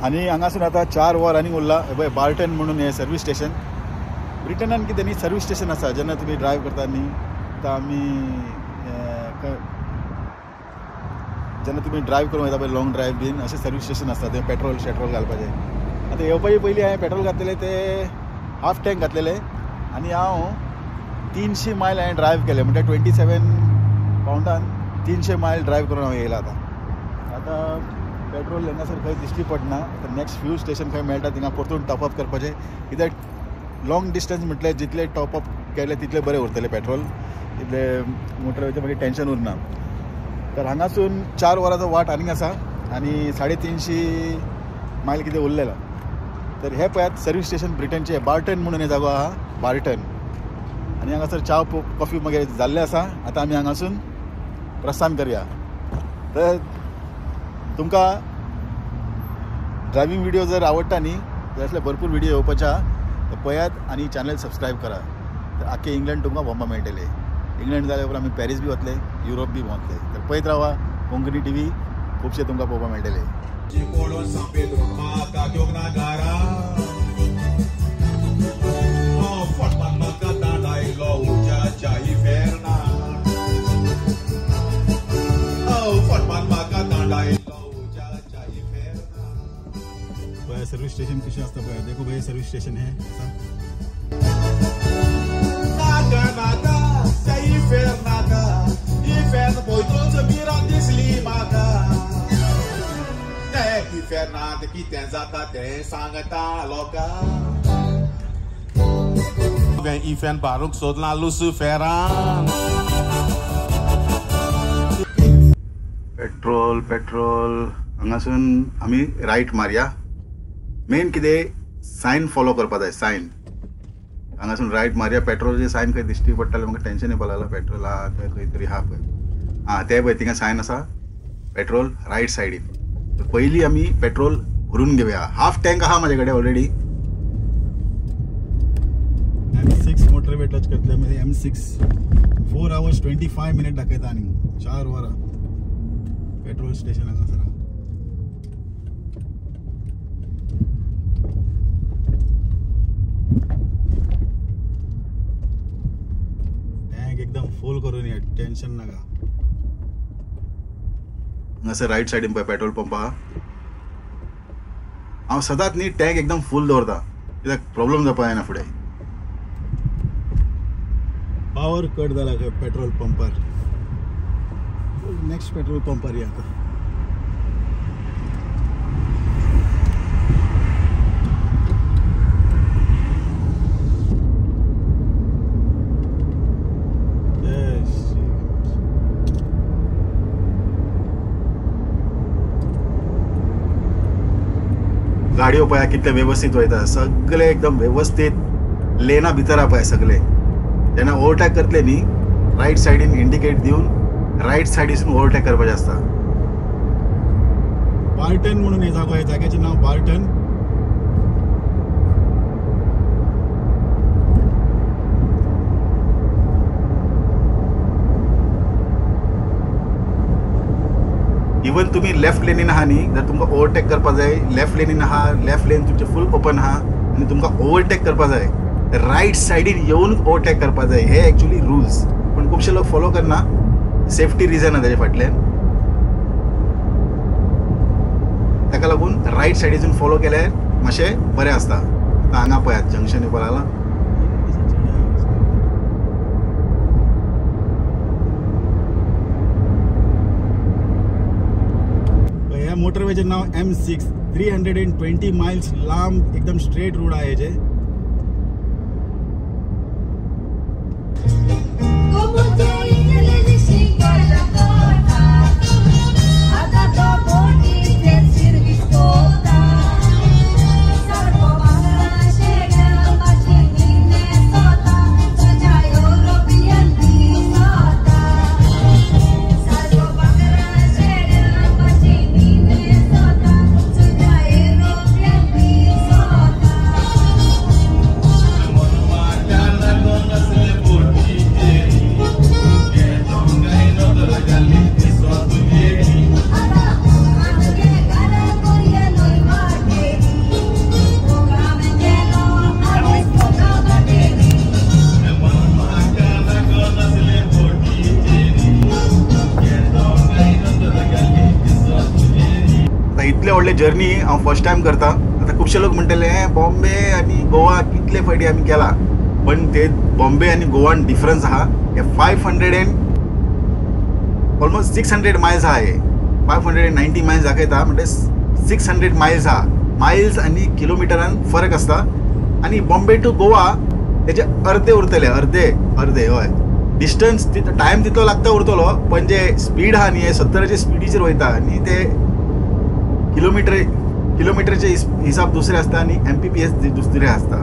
आणि हांगासून आता 4 were running Urla पळय बार्टन म्हणून हे सर्वीस स्टेशन ब्रिटनान कितें न्ही सर्वीस स्टेशन आसा जेन्ना तुमी ड्रायव्ह करता न्ही आतां आमी जेन्ना तुमी ड्रायव्ह करूंक वयता पळय लॉंग ड्रायव्ह बीन अशें सर्वीस स्टेशन आसता थंय पेट्रोल शेट्रोल घालपाचें आतां येवपाचे पयलीं हांवें पेट्रोल घातलेलें ते हाफ टँक घातलेले आनी हांव 300 मायल हांवें ड्रायव्ह केले म्हणजे 27 पावंडान 300 मायल ड्रायव्ह करून हांव येयला आतां पेट्रोल हांगासर खंय दिश्टी पडना नेक्स्ट फ्यू स्टेशन खंय मेळटा थिंगा परतून टॉपअप करपाचें कित्याक लॉंग डिस्टन्स म्हटल्यार जितले टॉपअप केले तितले बरें उरतले पेट्रोल तितले मोटरवेचें मागीर टेन्शन उरना तर हांगासून 4 वरांचो वाट आनीक आसा आनी 350 मायल कितें उरलेला तर हे पळयात सर्वीस स्टेशन ब्रिटनचे बार्टन म्हणून हे जागो आहा बार्टन आनी हांगासर च्या कॉफी मागीर जाल्लें आसा आतां आमी हांगासून प्रस्थान करया तर तुमकां ड्रायव्हिंग व्हिडिओ जर आवडटा न्ही तर असले भरपूर व्हिडिओ येवपाचे आहा तर पळयात आनी चॅनल सबस्क्रायब करा तर आख्खे इंग्लंड तुमकां भोंवपाक मेळटले इंग्लंड जाल्या उपरांत आमी पॅरीस बी वतले युरोप बी भोंवतले तर पळयत रावा कोंकणी टीव्ही खुबशे तुमकां पळोवपाक मेळटले सर्विस स्टेशन कशें आसता पळय देखो भाई सर्विस स्टेशन है इफेन बारूक सोदला लुसिफेरान पेट्रोल हांगासून आमी रायट मारया मेन कितें सायन फॉलो करपा जाय सायन हांगासून रायट मारया पेट्रोलचे सायन खंय दिश्टी पडटाले म्हाका टेन्शन येवपा लागला पेट्रोल आहा थंय खंय तरी आहा पळय ते पळय थिंगा सायन आसा पेट्रोल रायट सायडीन तर पयलीं आमी पेट्रोल भरून घेवया हाफ टँक आहा म्हाजे कडेन ऑलरेडी M6 मोटरवे टच करतले म्हणजे M6 4 hours 25 minutes दाखयता आनी 4 वरां पेट्रोल स्टेशन हांगासर एकदम फुल करून या टेन्शन नाका हांगासर रायट सायडीन पळय पेट्रोल पंप आहा हांव सदांच न्ही टँक एकदम फुल दवरता कित्याक प्रॉब्लेम जावपा जायना फुडें पावर कट जाला खंय पेट्रोल पंपार नेक्स्ट पेट्रोल पंपार या आतां गाडयो पळय कितले वेवस्थीत वयता सगळे एकदम वेवस्थीत लेना भितर आहा पळय सगळे जेन्ना ओवरटेक करतले न्ही रायट सायडीन इंडिकेट दिवन रायट सायडीसून ओवरटेक करपाचें आसता बार्टन म्हणून हे जागो हे जाग्याचें नांव बार्टन इवन तुम्ही लेफ्ट लेनीन आहा न्ही जर तुमकां ओवरटेक करपा जाय लेफ्ट लेनीन आहा लेफ्ट लेन तुमचे फुल ओपन आहा आनी तुमकां ओवरटेक करपा जाय रायट सायडीन येवन ओवरटेक करपा जाय हे एक्चुअली रुल्स पण खुबशे लोक फॉलो करना सेफ्टी रिजन आहा ताचे फाटल्यान ताका लागून रायट सायडीसून फॉलो केल्यार मातशें बरें आसता हांगा पळयात जंक्शन येवपा लागला मोटरवेचें नाव M6 320 माइल्स लांब एकदम स्ट्रेट रोड आहे हेजे इतले व्हडले जर्नी हांव फर्स्ट टायम करता. आतां खुबशे लोक म्हणटले बॉम्बे आनी गोवा कितले फावटी आमी केला, पण ते बॉम्बे आनी गोवान डिफरन्स आहा. हे 500 एंड ऑलमोस्ट 600 मायल्स आहा. हे 590 मायल्स दाखयता म्हणजे 600 मायल्स आहा. मायल्स आनी किलोमिटरान फरक आसता. आनी बॉम्बे टू गोवा तेजे अर्धे उरतले, अर्धे हय. डिस्टन्स टायम तितलो लागता उरतलो, पण जे स्पीड आहा न्ही 70च्या स्पिडीचेर वयता आनी ते किलोमिटरचे हिसाब दुसरे आसता आनी MPPS दुसरे आसता.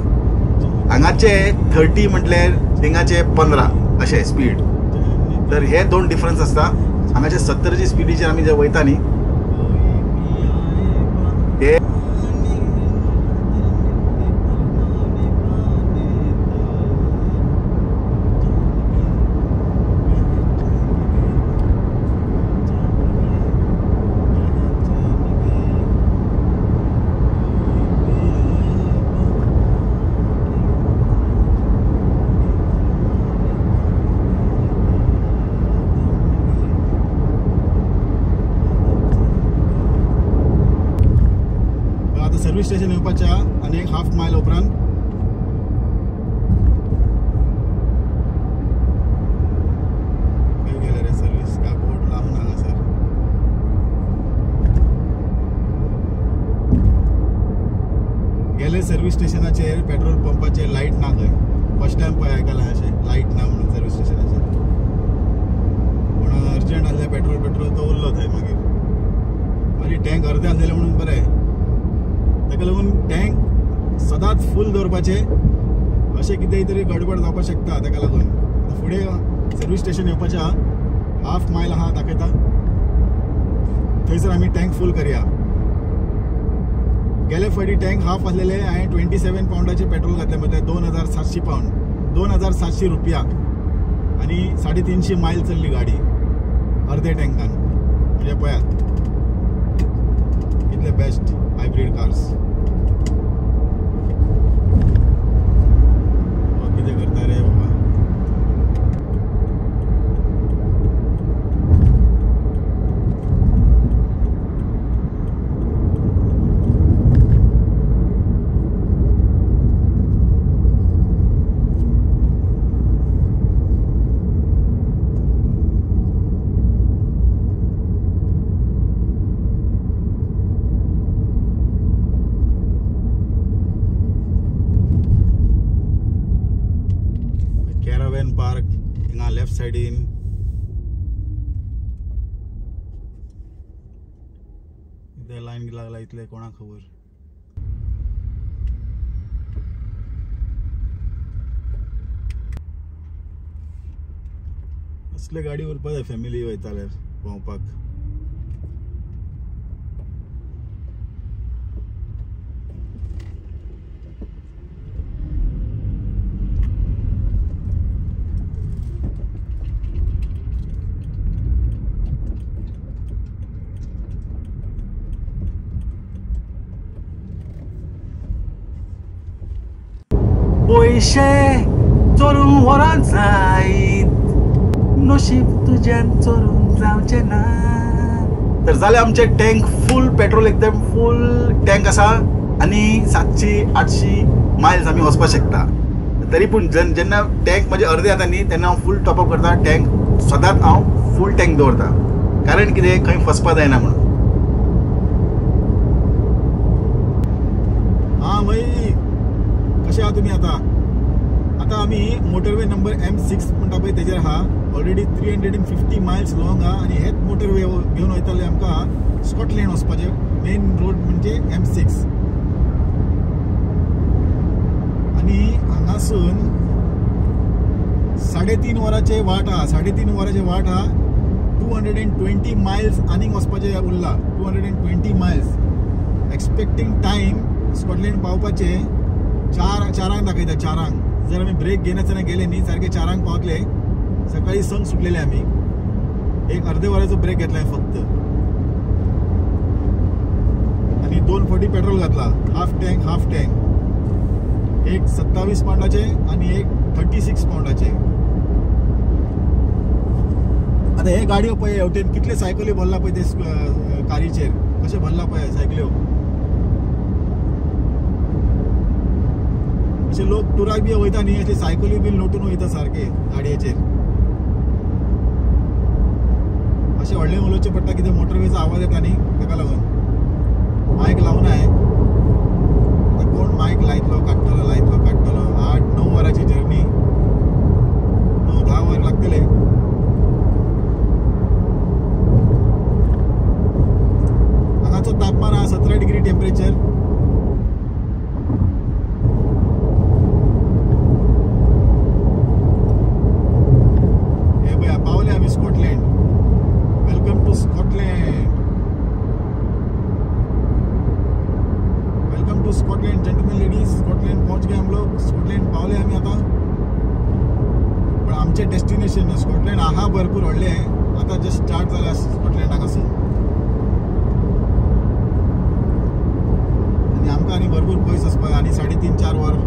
हांगाचे 30 म्हटल्यार थिंगाचे 15 अशें स्पीड. तर हे दोन डिफरन्स आसता. हांगाचे 70च्या स्पिडीचेर आमी जे वयता न्ही ते सर्विस स्टेशन येवपाच्या आनी एक हाफ मायल उपरांत खंय गेले रे सर्विस काय बोर्ड लावून हांगासर. गेले सर्विस स्टेशनाचेर पेट्रोल पंपाचेर लायट ना. खंय फर्स्ट टायम पळय आयकलां अशें लायट ना म्हणून सर्विस स्टेशनाचेर. पूण अर्जंट आसलें पेट्रोल तो उरलो थंय. मागीर टँक अर्दे आसलेले म्हणून बरें. ताका लागून टँक सदांच फूल दवरपाचें. अशें कितेंय तरी गडबड जावपाक शकता. ताका लागून फुडें सर्विस स्टेशन येवपाचें आहा. हाफ मायल आहा दाखयता. थंयसर आमी टँक फूल करया. गेले फावटी टँक हाफ आसलेले हांवें 27 पावंडाचे पेट्रोल घातलें. म्हणजे 2700 पावंड, 2700 रुपया आनी 350 मायल चल्ली गाडी अर्दे टँकान. म्हणजे पळयात कितले बेस्ट हायब्रीड कार्स. कितें करता रे बाबा. पार्क हिंगा लेफ्ट सायडीन. इथे लाईन लागला इथले कोणा खबर. असले गाडी उरपा जाय फॅमिली वयताले भोंवपाक. पयशे चोरून व्हरात जायत, नशीब तुज्यान चोरून जावचें ना. तर जाले आमचे टँक फूल. पेट्रोल एकदम फूल टँक आसा आनी 700-800 मायल्स आमी वचपाक शकता. तरी पूण जेन्ना टँक म्हजे अर्दे जाता न्ही तेन्ना हांव फूल टॉपअप करता. टँक सदांच हांव फूल टँक दवरता. कारण कितें खंय फसपा जायना म्हणून. हां मागीर कशें आहा तुमी आतां आमी मोटरवे नंबर M6 म्हणटा पळय तेजेर आहा. ऑलरेडी 350 मायल्स लॉंग आहा आनी हेच मोटरवे घेवन वयताले आमकां स्कॉटलँड वचपाचें. मेन रोड म्हणजे M6 आनी हांगासून 3.5 वरांचे वाट आहा. 3.5 वरांचे वाट आहा. 220 मायल्स आनीक वचपाचें उरला. 220 मायल्स. एक्सपेक्टींग टायम स्कॉटलँड पावपाचे 4 दाखयता. 4 जर आमी ब्रेक घेनासतना गेले न्ही सारखे 4 पावतले. सकाळी संक सुटलेले आमी. एक अर्दे वराचो ब्रेक घेतला फक्त आनी 2 फावटी पेट्रोल घातला. हाफ टँक एक 27 पावंडाचे आनी एक 36 पावंडाचे. आता हे गाडयो पळय हेवटेन कितले सायकली भरला पळय ते कारीचेर. कशें भरला पळय सायकल्यो. अशे लोक टुराक बी वयता न्ही, अशे सायकल्यो बी लोटून वयता सारके गाडयेचेर. अशें व्हडलें उलोवचें पडटा कितें मोटरवेचा आवाज येता न्ही, ताका लागून मायक लावन आहे. कोण मायक लायतलो काडटलो 8-9 वरांची जर्नी, 9-10 वर लागतले. हांगाचो तापमान हा 17 डिग्री टेम्परेचर. हे पळया पावले आमी Scotland. Welcome to Scotland. Welcome to Scotland gentleman ladies. Scotland पहुंच गए हम लोग. स्कॉटलैंड पावले आम्ही आता. पण आमचे डेस्टिनेशन स्कॉटलैंड आहा भरपूर व्हडले आहे. आता जस्ट स्टार्ट झाला स्कॉटलैंड हांगासून. आणि आमकां आनी भरपूर पयस वचपाक आनी 3.5-4 वर.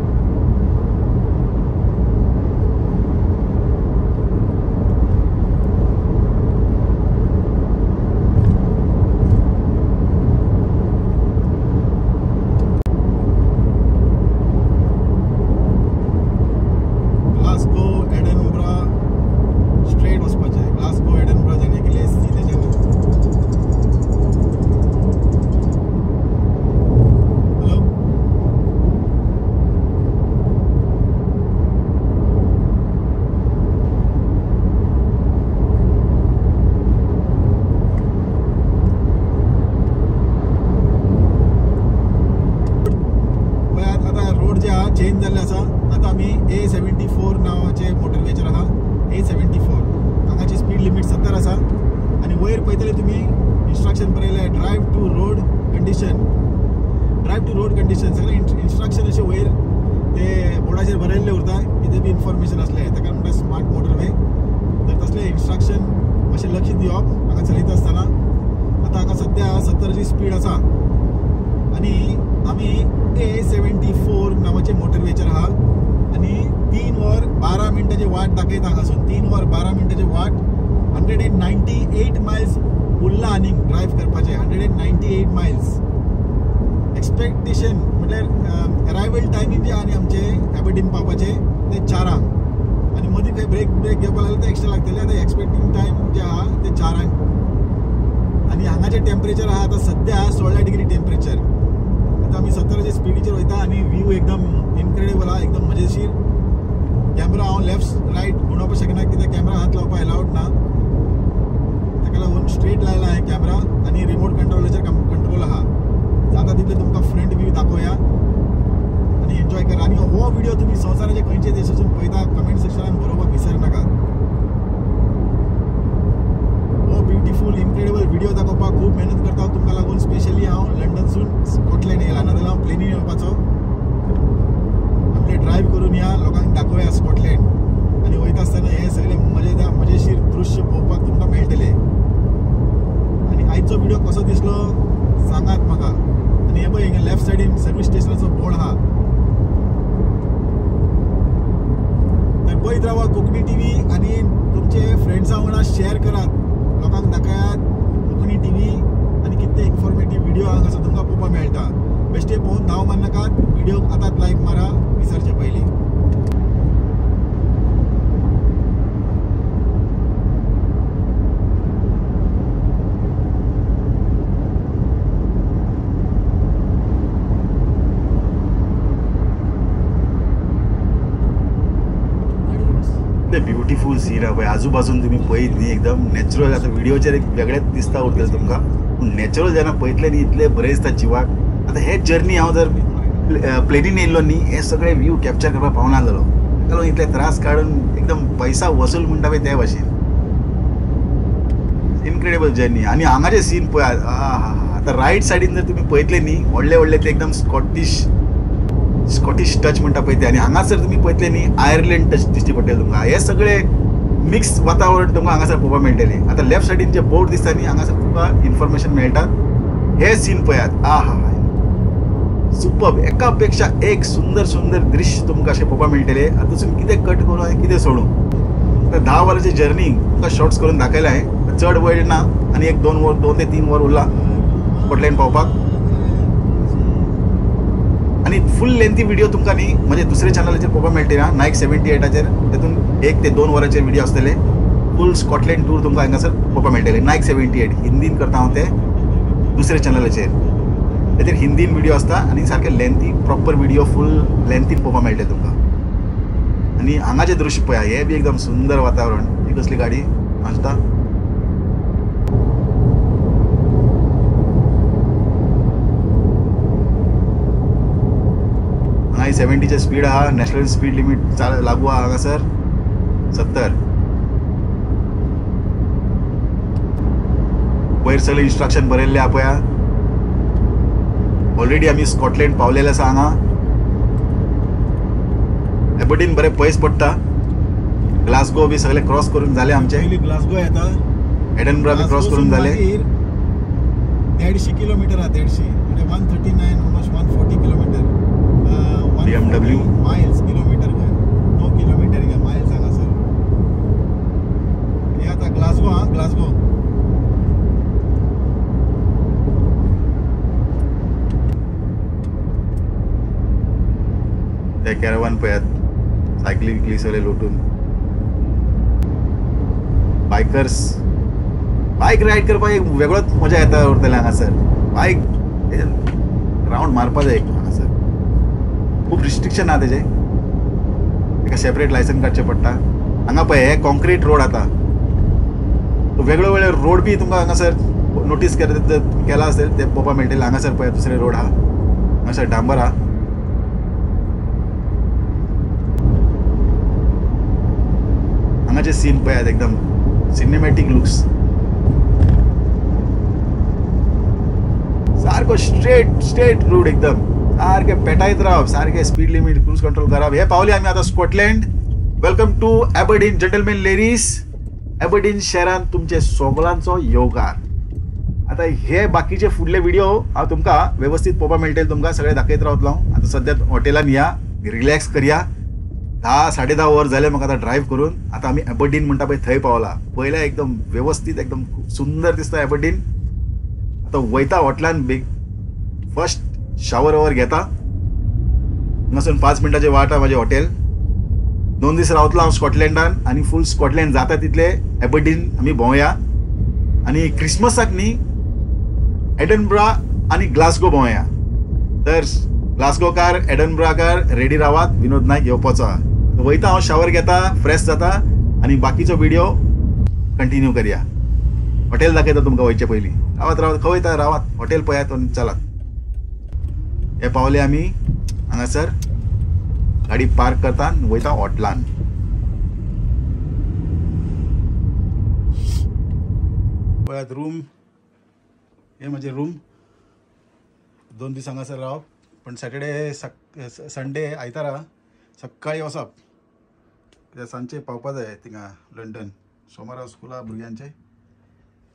चेंज जाल्ले आसा. आता आमी A74 नावाचे मोटरवेचेर आहा. A74 हांगाची स्पीड लिमिट 70 आसा. आणि वयर पळयतले तुमी इन्स्ट्रक्शन बरयले drive to road condition. Drive to road condition सगळे इन्स्ट्रक्शन अशे वयर ते बोर्डाचेर बरयल्ले उरता. कितें बी इन्फॉर्मेशन असले ताका म्हणटा स्मार्ट मोटरवे. तर तसले इन्स्ट्रक्शन मातशें लक्ष दिवप हांगा चलयता आसतना. आता हांगा सद्या 70ची स्पीड आसा. आणि आमी A74 नावाचे मोटरवेचेर आहा. आणि 3 वर 12 मिनटाची वाट दाखयता हांगासून. 3 वर 12 मिनटाची वाट. 198 मायल्स उरला आनी ड्रायव्ह करपाचे. 198 मायल्स. एक्सपेक्टेशन म्हटल्यार अरायवल टायमींग जे आनी आमचे एबर्डीन पावपाचे ते 4 आणि मदीं खंय ब्रेक घेवपाक लागले ते एक्स्ट्रा लागतले. आता एक्सपेक्टिंग टायम जे आहा ते 4. आणि हांगाचे टेम्परेचर आहा आता सद्या 16 डिग्री टेम्परेचर. आता आमी 70च्या स्पीडीचेर वयता आणि व्यू एकदम इनक्रेडिबल आहा, एकदम मजेशीर. कॅमेरा हांव लेफ्ट रायट घुंवोवपाक शकना कित्याक कॅमेरा हात लावपाक अलाउड ना. ताका लागून स्ट्रेट लायला हांवें कॅमेरा आणि रिमोट कंट्रोलाचेर कंट्रोल आहा. जाता तितले तुमकां फ्रंट व्यू दाखोवया आणि एन्जॉय करा. आणि हो व्हिडिओ तुम्ही संवसाराचे खंयचे देशासून पळयता कमेंट सेक्शनान बरोवपाक विसरनाका. हो ब्युटिफूल इनक्रेडिबल व्हिडिओ दाखोवपाक खूब मेहनत करता तुमकां लागून. स्पेशली हांव लंडनसून स्कॉटलँड येयला, नाजाल्यार हांव प्लेनीन येवपाचो. आपले ड्रायव्ह करून या, लोकांक दाखोवया स्कॉटलँड. आणि वयता आसतना हे सगळे मजेशीर दृश्य पळोवपाक तुमकां मेळटले. आणि आयचो व्हिडिओ कसो दिसलो सांगात म्हाका. आणि हे पळय हिंगा लेफ्ट सायडीन सर्वीस स्टेशनाचो बोर्ड आहा. तर पळयत रावा कोंकणी टीव्ही आणि तुमचे फ्रेंड्सां वांगडा शेअर करात. लोकांक दाखयात कोंकणी टीव्ही आणि कितले इन्फॉर्मेटिव्ह व्हिडिओ हांगासर तुमकां पळोवपाक मेळटा. बेश्टे पळोवन धांव मारनाकात. व्हिडिओ आतांच लायक मारा विसरचे पयलीं. ब्युटिफूल सीन आहे. आजूबाजून तुम्ही पळयत न्ही एकदम नॅचरल. आता व्हिडिओचेर एक वेगळेच दिसता उरतलें तुमकां, पूण नॅचरल जेन्ना पळयतले न्ही इतले बरें दिसता जिवाक. आता हे जर्नी हांव जर प्लेनीन येयल्लो न्ही हे सगळे व्यू कॅप्चर करपाक पावना जालो. ताका लागून इतले त्रास काडून एकदम पैसा वसूल म्हणटा पळय त्या भाशेन इनक्रेडिबल जर्नी. आणि हांगाचे सीन पळयात. आता रायट सायडीन जर तुमी पळयतले न्ही व्हडले व्हडले ते एकदम स्कॉटिश टच म्हणटा पळय ते. आणि हांगासर तुमी पळयतले न्ही आयर्लंड टच दिश्टी पडटले तुमकां. हे सगळे मिक्स वातावरण तुमकां हांगासर पळोवपाक मेळटले. आता लेफ्ट सायडीन जे बोर्ड दिसता न्ही हांगासर तुमकां इन्फॉर्मेशन मेळटा. हे सीन पळयात. सुपर्ब. एका पेक्षा एक सुंदर सुंदर दृश्य तुमकां अशें पळोवपाक मेळटले. आता तुमी कितें कट करून आनी कितें सोडूं. तर 10 वरांची जर्नी तुमकां शॉर्ट्स करून दाखयला हांवें. चड वेळ ना आणि एक 2 ते 3 वर उरला. स्कॉटलँड पावपाक. आणि फुल लेंथी व्हिडिओ तुमकां न्ही म्हणजे दुसऱ्या चॅनलाचेर पळोवपाक मेळटली ना, नायक 78 तेतून 1 ते 2 वरांचे व्हिडिओ आसतले. फुल स्कॉटलँड टूर तुमकां हांगासर पळोवपाक मेळटले. नायक 78 हिंदीन करता हांव ते दुसऱ्या चॅनलाचेर. तेचेर हिंदीन व्हिडिओ आसता आनी सारके लेंथी प्रॉपर व्हिडिओ फुल लेंथीन पळोवपाक मेळटले तुमकां. आणि हांगाचें दृश्य पळया, हे बी एकदम सुंदर वातावरण. ही कसली गाडी आसता. हांगा 70चे स्पीड आहा. नॅशनल स्पीड लिमीट लागू आहा हांगासर 70. वयर सगळे इन्स्ट्रक्शन बरयल्ले आहा पळया. ऑलरेडी आमी स्कॉटलँड पावलेले आसा. हांगा एबर्डीन बरें पयस पडटा. ग्लासगो बी सगळे क्रॉस करून जाले आमचे. ग्लासगो येता. एडनब्रा बी क्रॉस करून जाले. 150 किलोमीटर हा. 150 म्हणजे 139 almost 140 kilometre. BMW miles kilometre काय नो किलोमीटर काय माइल्स सांगा सर. हे आता ग्लासगो हा. ग्लासगो ते कॅरवान पळयात. सायकली विकली सगळे लोटून. बायकर्स बायक रायड करपाक एक वेगळोच मजा येता उरतले हांगासर. बायक रावंड मारपा जाय हांगासर. खूप रिस्ट्रिक्शन आहा तेजे. एका सेपरेट लायसन काडचें पडटा. हांगा पळय हे कॉन्क्रीट रोड आता. वेगळे वेगळे रोड बी तुमकां हांगासर नोटीस केला असेल ते पळोवपाक मेळटले. हांगासर पळय दुसरे रोड आहा. हांगासर डांबर आहा. हांगाचे सीन पळयात एकदम सिनेमॅटिक लुक्स. सारको स्ट्रेट रूट एकदम सारखे पेटायत रावप. सारखे स्पीड लिमिट क्रूज कंट्रोल करप. हे पावले आमी आता Scotland. Welcome to Aberdeen. Gentlemen ladies, Aberdeen शहरान तुमचे सगळ्यांचो येवकार. आता हे बाकीचे फुडले व्हिडिओ हांव तुमकां व्यवस्थित पळोवपाक मेळटले. तुमकां सगळे दाखयत रावतलो हांव. आता सद्या हॉटेलान या, रिलॅक्स करया. 10-10:30 वर जाले म्हाका आता ड्रायव्ह करून. आता आमी एबर्डीन म्हणटा पळय थंय पावला. पयल्या एकदम व्यवस्थित एकदम सुंदर दिसता एबर्डीन. आता वयता हॉटेलान फर्स्ट शावर घेता. हांगासून 5 मिनटाचे वाट आहा म्हाजें हॉटेल. 2 दीस रावतलो हांव स्कॉटलँडान आनी फूल स्कॉटलँड जाता तितले एबर्डीन आमी भोंवया. आनी क्रिसमसाक न्ही एडनब्रा आनी ग्लासगो भोंवया. तर ग्लासगोकार एडनब्राकार रेडी रावात. विनोद नायक येवपाचो आहा. वयता हांव शावर घेता, फ्रेश जाता आनी बाकीचो व्हिडिओ कंटिन्यू करया. हॉटेल दाखयता तुमकां वयचे पयलीं. रावत खंय वयता रावात. हॉटेल पळयात आनी चलात. हे पावले आमी हांगासर. गाडी पार्क करता आनी वयता हॉटेलान. पळयात रूम. हे म्हजे रूम. 2 दीस हांगासर रावप. पण सॅटर्डे संडे आयतारा सकाळीं वचप. कित्याक सांजचे पावपा जाय थिंगा लंडन. सोमारा स्कूल आहा भुरग्यांचे.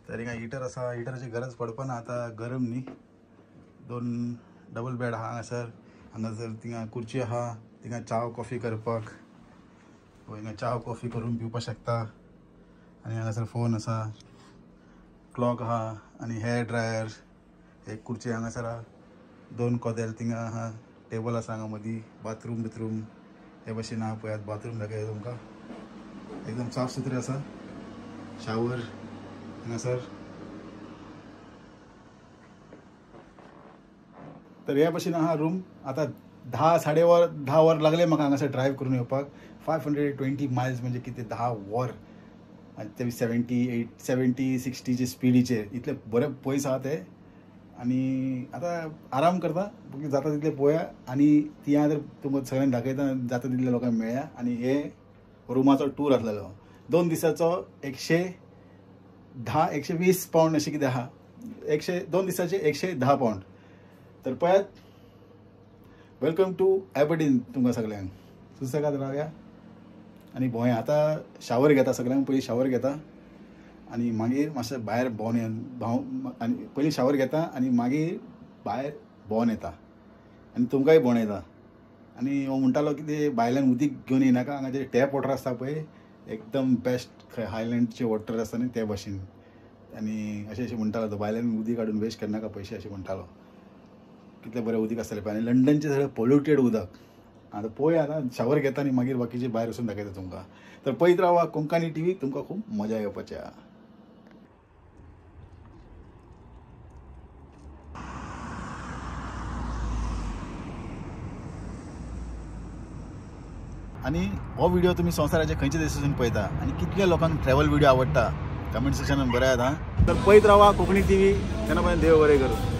तर हिंगा हिटर आसा. हिटराची गरज पडपाना. आता गरम न्ही. 2 डबल बेड आहा हांगासर थिंगा खुर्ची आहा. थिंगा चाव कॉफी करपाक. हिंगा चाव कॉफी करून पिवपाक शकता. आनी हांगासर फोन आसा. क्लॉक आहा आनी हेअर ड्रायर. एक खुर्ची हांगासर आहा. 2 कोदेल थिंगा आहा. टेबल आसा हांगा मदीं. बाथरूम हे भशेन आहा पळयात. बाथरूम दाखयता तुमकां. एकदम साफ सुथरे आसा. शावर हांगासर. तर ह्या भशेन आहा रूम. आता 10-10:30 वर लागले म्हाका हांगासर ड्रायव्ह करून येवपाक. 520 मायल्स म्हणजे कितें 10 वर. आनी ते 70-60चे स्पिडीचेर. इतले बरे पयस आहा ते. आनी आतां आराम करता. जाता तितले पळोवया. आनी ती हांव तुमकां सगळ्यांक दाखयता. जाता तितले लोकांक मेळया. आनी हे रुमाचो टूर आसलेलो. 2 दिसाचो 110-120 पावंड अशें कितें आहा. 2 दिसाचे 110 पावंड. तर पळयात. वेलकम टू एबर्डीन तुमकां सगळ्यांक. सुसेगाद रावया आनी भोंवया. आतां शावर घेता. सगळ्यांक पयलीं शावर घेता आनी मागीर मातशें भायर भोंवन आनी पयलीं शावर घेता आनी मागीर भायर भोंवन येता आनी तुमकांय भोंवडायता. आनी हो म्हणटालो कितें भायल्यान उदीक घेवन येनाका. हांगा जे टॅप वॉटर आसता पळय एकदम बेस्ट हायलँडचे वॉटर आसता न्ही ते भशेन. आनी अशें म्हणटालो तो भायल्यान उदीक काडून वेस्ट करनाका पयशे अशें म्हणटालो. कितलें बरें उदीक आसतलें पळय. आनी लंडनचें सगळें पोल्युटेड उदक. आतां पळोवया आतां शावर घेता आनी मागीर बाकीचे भायर वचून दाखयता तुमकां. तर पळयत रावा कोंकणी टीव्ही, तुमकां खूब मजा येवपाची आहा. आनी हो व्हिडिओ तुमी संवसाराच्या खंयच्या देशासून पळयता आनी कितल्या लोकांक ट्रॅव्हल व्हिडिओ आवडटा कमेंट सेक्शनान बरयात हां. तर पळयत रावा कोंकणी टीव्ही. तेन्ना पर्यंत देव बरें करूं.